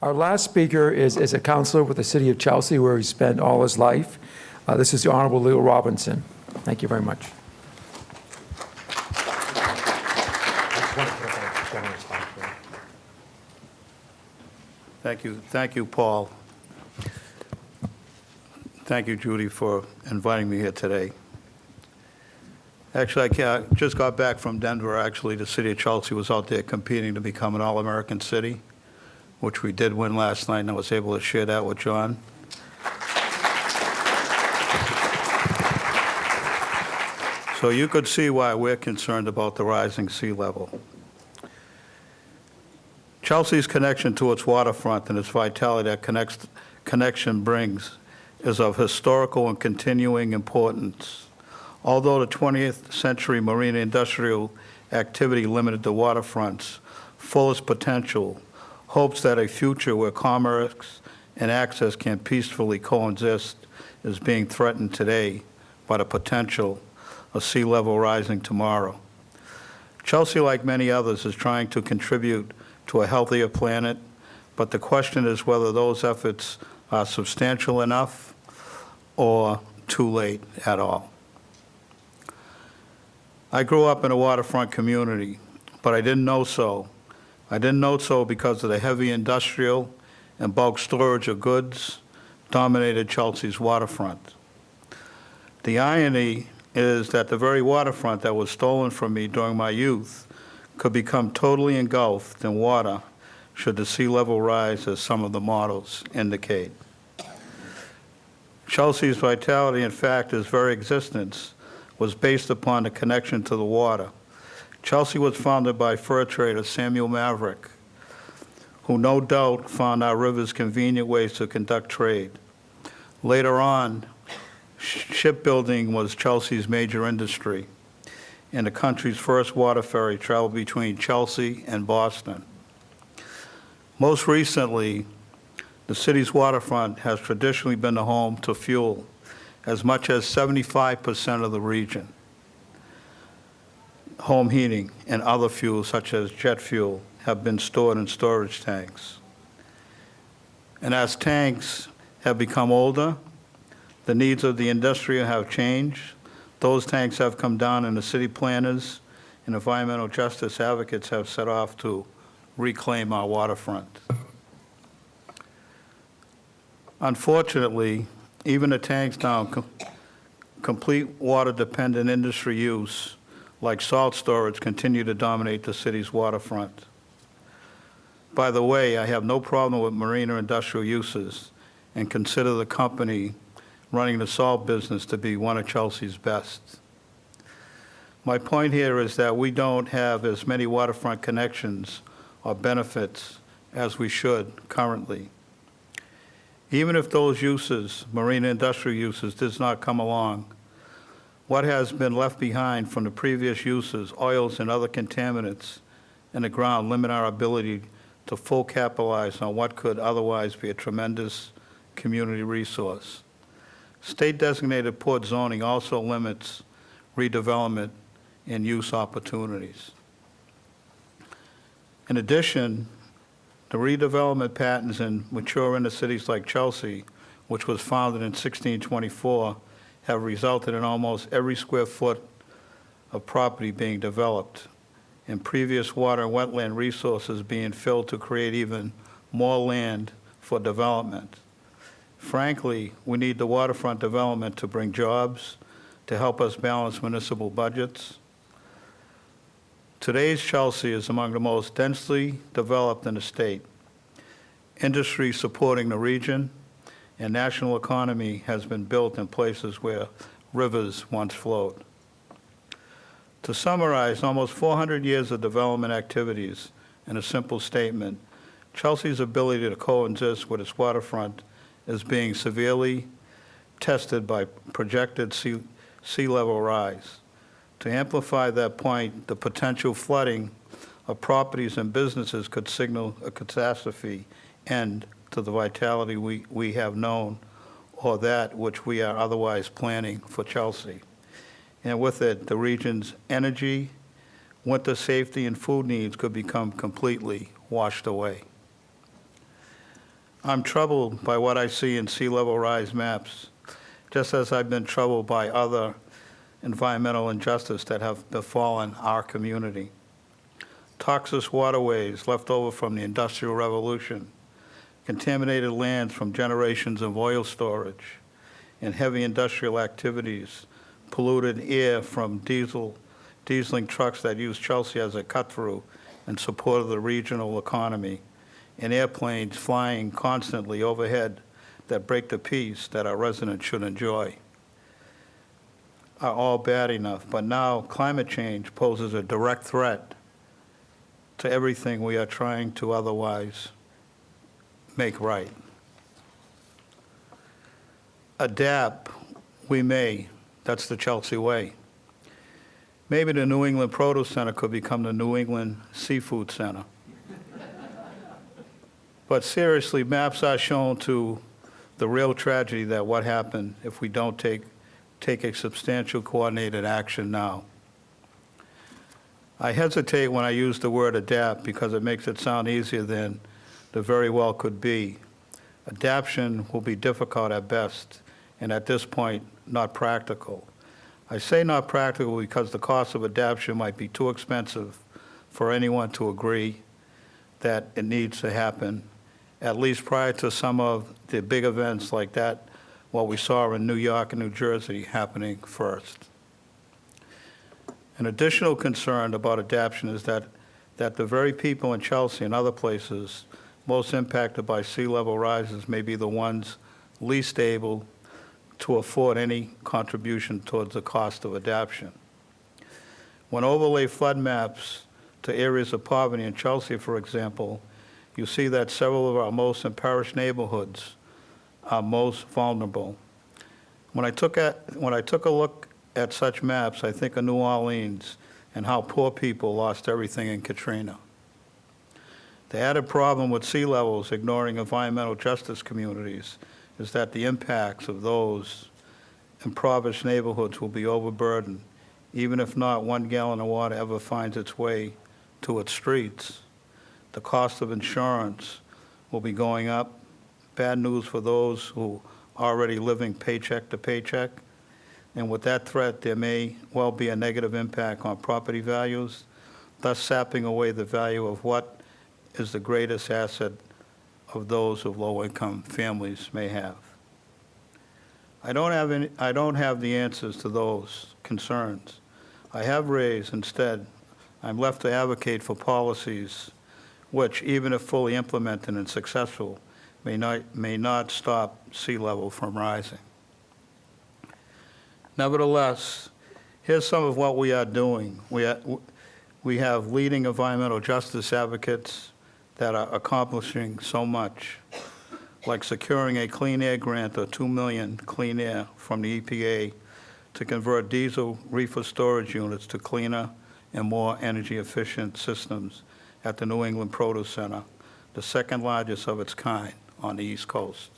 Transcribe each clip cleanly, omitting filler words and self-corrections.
Our last speaker is a councillor with the city of Chelsea, where he spent all his life. This is the Honourable Leo Robinson. Thank you very much. Thank you, Paul. Thank you, Judy, for inviting me here today. Actually, I just got back from Denver. Actually, the city of Chelsea was out there competing to become an all-American city, which we did win last night, and I was able to share that with John. So you could see why we're concerned about the rising sea level. Chelsea's connection to its waterfront and its vitality that connection brings is of historical and continuing importance. Although the 20th century marine industrial activity limited the waterfront's fullest potential, hopes that a future where commerce and access can peacefully coexist is being threatened today by the potential of sea level rising tomorrow. Chelsea, like many others, is trying to contribute to a healthier planet, but the question is whether those efforts are substantial enough or too late at all. I grew up in a waterfront community, but I didn't know so. I didn't know so because of the heavy industrial and bulk storage of goods dominated Chelsea's waterfront. The irony is that the very waterfront that was stolen from me during my youth could become totally engulfed in water should the sea level rise, as some of the models indicate. Chelsea's vitality, in fact, its very existence, was based upon the connection to the water. Chelsea was founded by fur trader Samuel Maverick, who no doubt found our rivers convenient ways to conduct trade. Later on, shipbuilding was Chelsea's major industry, and the country's first water ferry traveled between Chelsea and Boston. Most recently, the city's waterfront has traditionally been the home to fuel, as much as 75% of the region. Home heating and other fuels, such as jet fuel, have been stored in storage tanks. And as tanks have become older, the needs of the industry have changed. Those tanks have come down, and the city planners and environmental justice advocates have set off to reclaim our waterfront. Unfortunately, even the tanks now, complete water-dependent industry use, like salt storage, continue to dominate the city's waterfront. By the way, I have no problem with marine or industrial uses and consider the company running the salt business to be one of Chelsea's best. My point here is that we don't have as many waterfront connections or benefits as we should currently. Even if those uses, marine and industrial uses, does not come along, what has been left behind from the previous uses, oils and other contaminants in the ground, limit our ability to full capitalize on what could otherwise be a tremendous community resource. State-designated port zoning also limits redevelopment and use opportunities. In addition, the redevelopment patterns in mature inner cities like Chelsea, which was founded in 1624, have resulted in almost every square foot of property being developed and previous water and wetland resources being filled to create even more land for development. Frankly, we need the waterfront development to bring jobs, to help us balance municipal budgets. Today's Chelsea is among the most densely developed in the state. Industry supporting the region and national economy has been built in places where rivers once flowed. To summarize, almost 400 years of development activities in a simple statement, Chelsea's ability to coexist with its waterfront is being severely tested by projected sea level rise. To amplify that point, the potential flooding of properties and businesses could signal a catastrophe end to the vitality we have known, or that which we are otherwise planning for Chelsea. And with it, the region's energy, winter safety, and food needs could become completely washed away. I'm troubled by what I see in sea level rise maps, just as I've been troubled by other environmental injustice that have befallen our community. Toxic waterways left over from the Industrial Revolution, contaminated lands from generations of oil storage, and heavy industrial activities, polluted air from dieseling trucks that use Chelsea as a cut-through in support of the regional economy, and airplanes flying constantly overhead that break the peace that our residents should enjoy, are all bad enough. But now climate change poses a direct threat to everything we are trying to otherwise make right. Adapt, we may. That's the Chelsea way. Maybe the New England Produce Center could become the New England Seafood Center. But seriously, maps are shown to the real tragedy that what happened if we don't take a substantial coordinated action now. I hesitate when I use the word adapt because it makes it sound easier than the very well could be. Adaptation will be difficult at best, and at this point, not practical. I say not practical because the cost of adaptation might be too expensive for anyone to agree that it needs to happen, at least prior to some of the big events like that, what we saw in New York and New Jersey happening first. An additional concern about adaptation is that the very people in Chelsea and other places most impacted by sea level rises may be the ones least able to afford any contribution towards the cost of adaptation. When overlay flood maps to areas of poverty in Chelsea, for example, you see that several of our most impoverished neighborhoods are most vulnerable. When I took a look at such maps, I think of New Orleans and how poor people lost everything in Katrina. The added problem with sea levels ignoring environmental justice communities is that the impacts of those impoverished neighborhoods will be overburdened, even if not 1 gallon of water ever finds its way to its streets. The cost of insurance will be going up. Bad news for those who are already living paycheck to paycheck. And with that threat, there may well be a negative impact on property values, thus sapping away the value of what is the greatest asset of those of low-income families may have. I don't have the answers to those concerns. I have raised, instead, I'm left to advocate for policies which, even if fully implemented and successful, may not stop sea level from rising. Nevertheless, here's some of what we are doing. We have leading environmental justice advocates that are accomplishing so much, like securing a clean air grant of $2 million clean air from the EPA to convert diesel reefer storage units to cleaner and more energy efficient systems at the New England Produce Center, the second largest of its kind on the East Coast.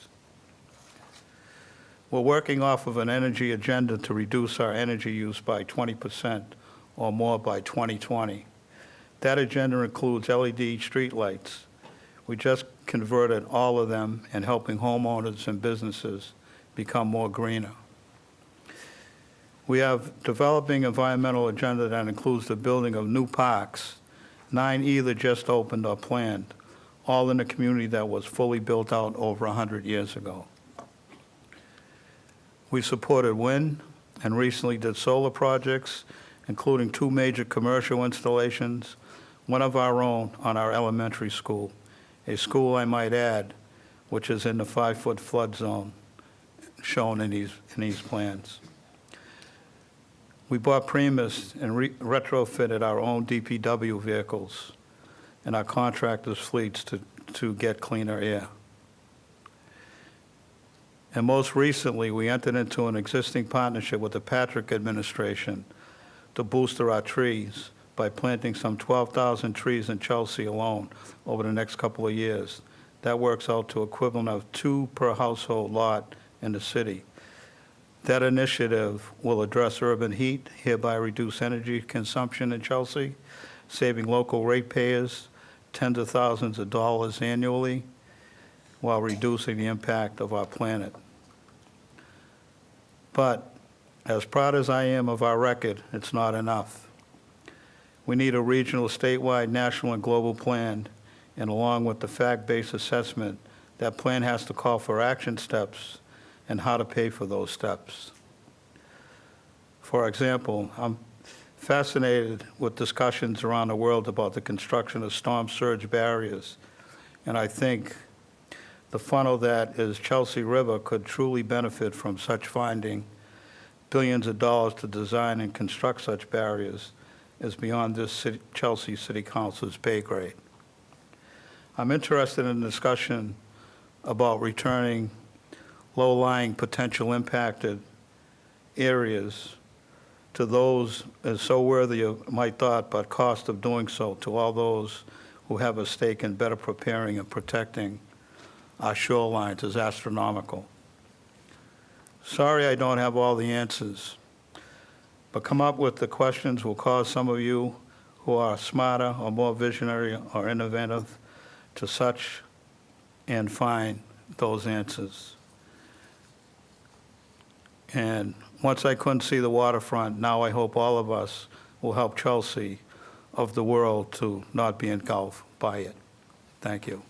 We're working off of an energy agenda to reduce our energy use by 20% or more by 2020. That agenda includes LED streetlights. We just converted all of them and helping homeowners and businesses become more greener. We have developing environmental agenda that includes the building of new parks, 9 either just opened or planned, all in a community that was fully built out over 100 years ago. We supported wind and recently did solar projects, including 2 major commercial installations, one of our own on our elementary school, a school, I might add, which is in the 5-foot flood zone shown in these plans. We bought Primus and retrofitted our own DPW vehicles and our contractors' fleets to get cleaner air. And most recently, we entered into an existing partnership with the Patrick administration to booster our trees by planting some 12,000 trees in Chelsea alone over the next couple of years. That works out to equivalent of 2 per household lot in the city. That initiative will address urban heat, hereby reduce energy consumption in Chelsea, saving local ratepayers tens of thousands of dollars annually, while reducing the impact of our planet. But as proud as I am of our record, it's not enough. We need a regional, statewide, national, and global plan, and along with the fact-based assessment, that plan has to call for action steps and how to pay for those steps. For example, I'm fascinated with discussions around the world about the construction of storm surge barriers, and I think the funnel that is Chelsea River could truly benefit from such finding. Billions of dollars to design and construct such barriers is beyond this Chelsea City Council's pay grade. I'm interested in a discussion about returning low-lying potential impacted areas to those as so worthy of my thought, but cost of doing so to all those who have a stake in better preparing and protecting our shorelines is astronomical. Sorry I don't have all the answers, but come up with the questions will cause some of you who are smarter or more visionary or innovative to search and find those answers. And once I couldn't see the waterfront, now I hope all of us will help Chelsea of the world to not be engulfed by it. Thank you.